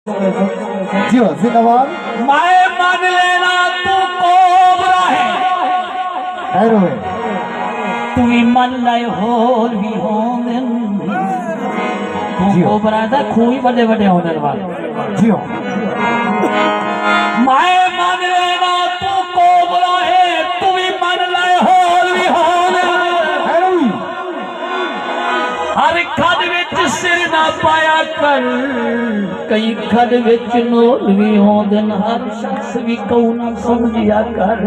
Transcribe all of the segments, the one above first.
जी हो जिंदाबाद। मैं मान लेना तू कोबरा है, खैर हुए तू ही मन लाए होल भी होंगे। तू कोबरा था, खूही बड़े बड़े होने वाले। जी हो मैं मान लेना तू कोबरा है, तू ही मन लाए होल भी होंगे। खैर हुई हर खड विच सिर ना पाया कर, कई खड विच नोल भी होंदे। हर शख्स भी कहू ना समझिया कर।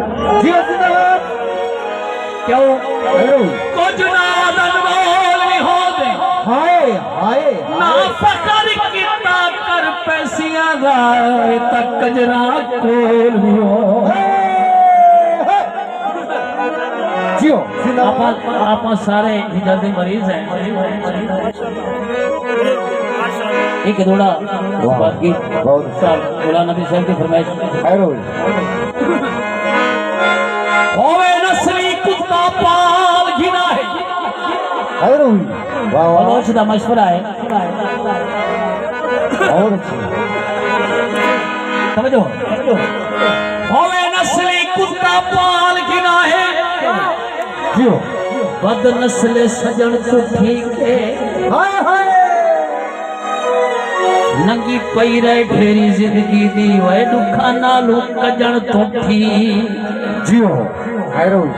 जी हो जिंदाबाद। क्यों खैर हुई कुछ ना अनमोल भी होंदे। हाय हाय ना फकर कितना कर पैसियां दा, तक कजरा कोल भी हो। जी हो जिंदाबाद। आप सारे जल्दी मरीज हैं। एक थोड़ा बाकी बहुत मौलाना नबी साहब की फरमाइश। खैर हुई होवे नस्ली कुत्ता पाल घिना है। खैर हुई वाह वाह बलोच का मशवरा है, बहुत अच्छी समझो। होवे नस्ली कुत्ता पाल घिना है, जी हो बद नस्ल सजन तो ठीक है। हाय हाय नंगी पई रहे ढेरी जिंदगी दी, वे दुखा नालू कजन तो ठीक। जी हो खैर हुई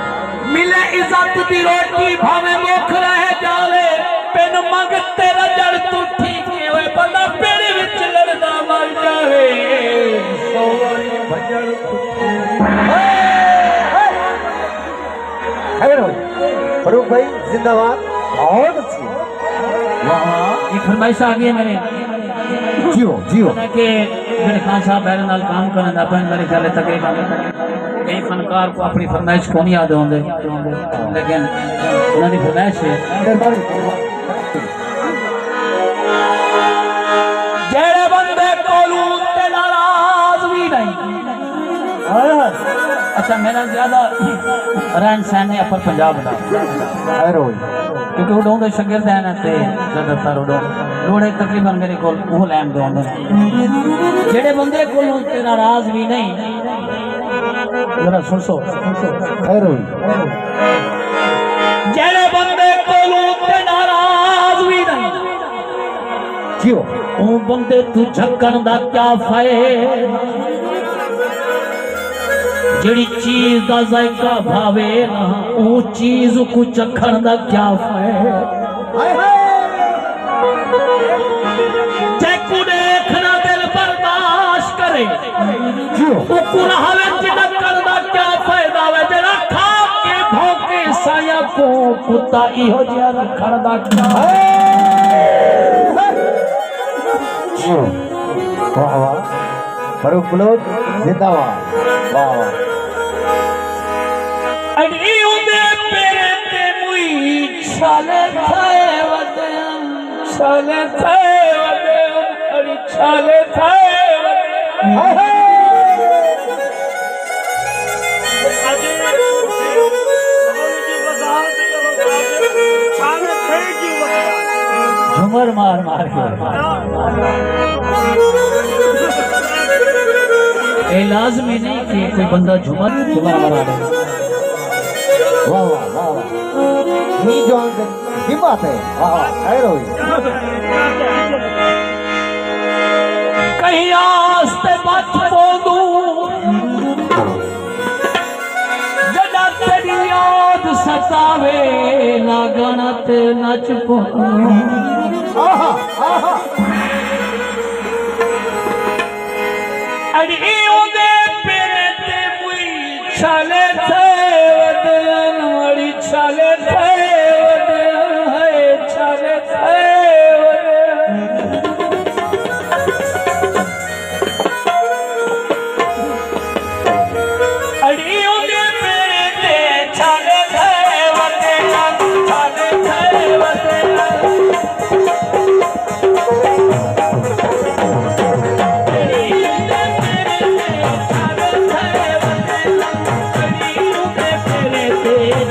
मिले इज्जत दी रोटी भावे मुख रह जावे, पेन मंग तेरा जड़ तू ठीक है। वे बंदा पेड़ विच लड़दा मर जावे, सोवरी भजन तू खैर हुई फरूक भाई जिंदाबाद। बहुत अच्छी वाह। ये फरमाइश आ गई है मेरे जी हो कि मेरे खान साहब मेरे नाल काम करने दा अपन मेरे ख्याल तकरीबन कई फनकार को अपनी फरमाइश को नहीं याद होंदे, लेकिन उन्होंने फरमाइश है जेड़े बंदे कोलू ते नाराज भी नहीं। अच्छा मेरा ज्यादा रहन सहन है अपर पंजाब का, खैर हुई क्योंकि उडों के शगिर्द हैं ते ज्यादातर उडों लोड़े तकरीबन मेरे को वो लैन दे होंगे। जेड़े बंदे कोलू ते नाराज भी नहीं, जरा सुन खैर हुई जेड़े बंदे कोलू ते नाराज भी नहीं, जी हो वो बंदे तू झक्कन दा क्या फायदा। जेड़ी चीज दा जायका भावे ना, वो चीज को चखण दा क्या फायदा। हाय हाय जैकू देखना दिल बर्दाश्त करे, जी हो उकुन हवे चिड़कण दा क्या फायदा वे। जरा खा के भौंके साया को कुत्ता इहो जिहा रखण दा क्या। जी हो वाह वाह फरूक बुलोच जिंदाबाद। वाह वाह अड़ी उदे पेरे ते मुई छाले थाए वदन, छाले थाए वदन, अड़ी छाले थाए वदन। हाय हाय झुमर मार मार के ये लाजमी नहीं कि कोई बंदा झुमर मारा दे। वाह वाह वाह वाह ये जो हिम्मत है। वाह वाह खैर हुई कहीं आस्ते बच पोदू, जदा तेरी याद सतावे ना गणत नच पोदू। आहा आहा अड़ी उदे पेरे ते मुई छाले थे वदन, अड़ी छाले थे वदन, है छाले थे वदन। अड़ी उदे पेरे ते छाले थे वदन, छाले थे वदन।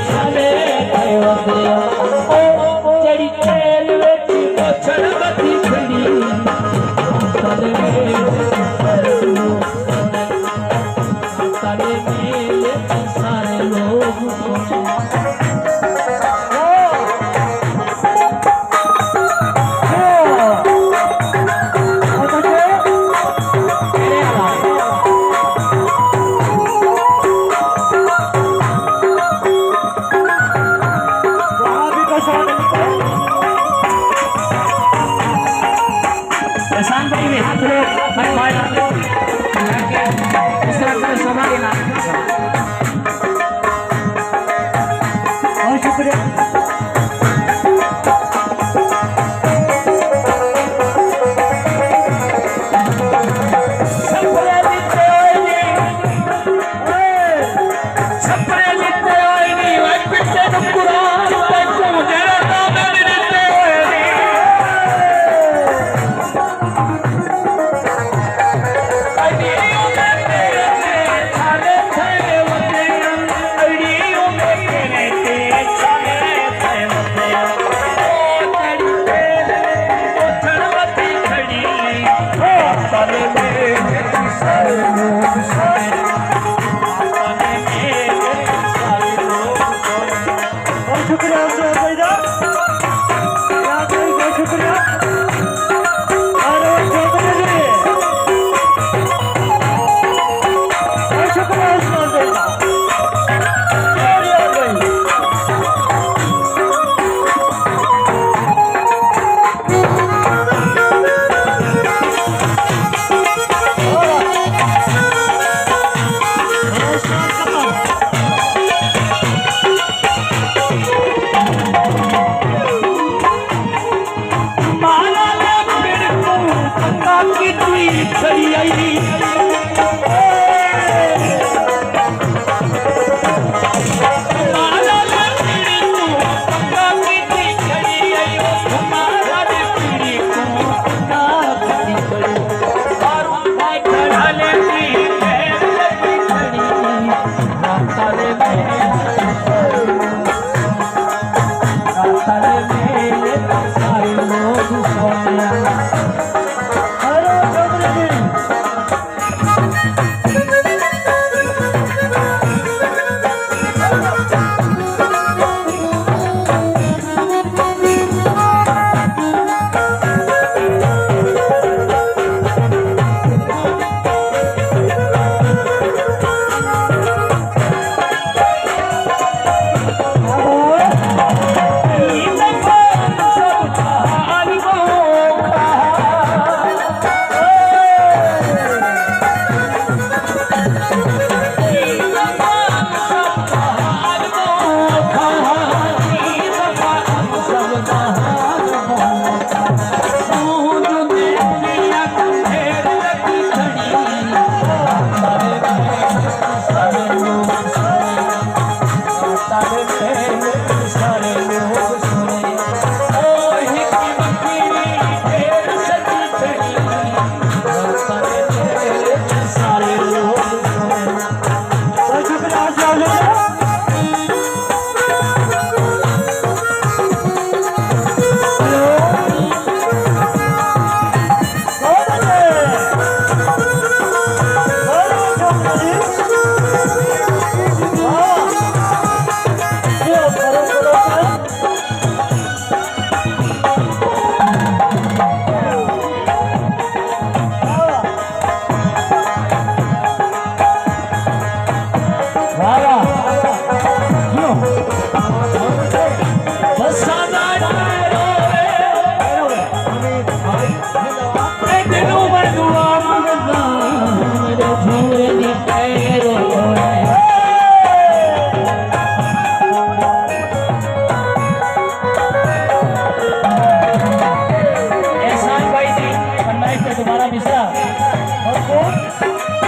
छाले करो भाई भाई इस तरह का समाधि ना बहुत शुक्रिया तुम्हारा मिश्रा और कौन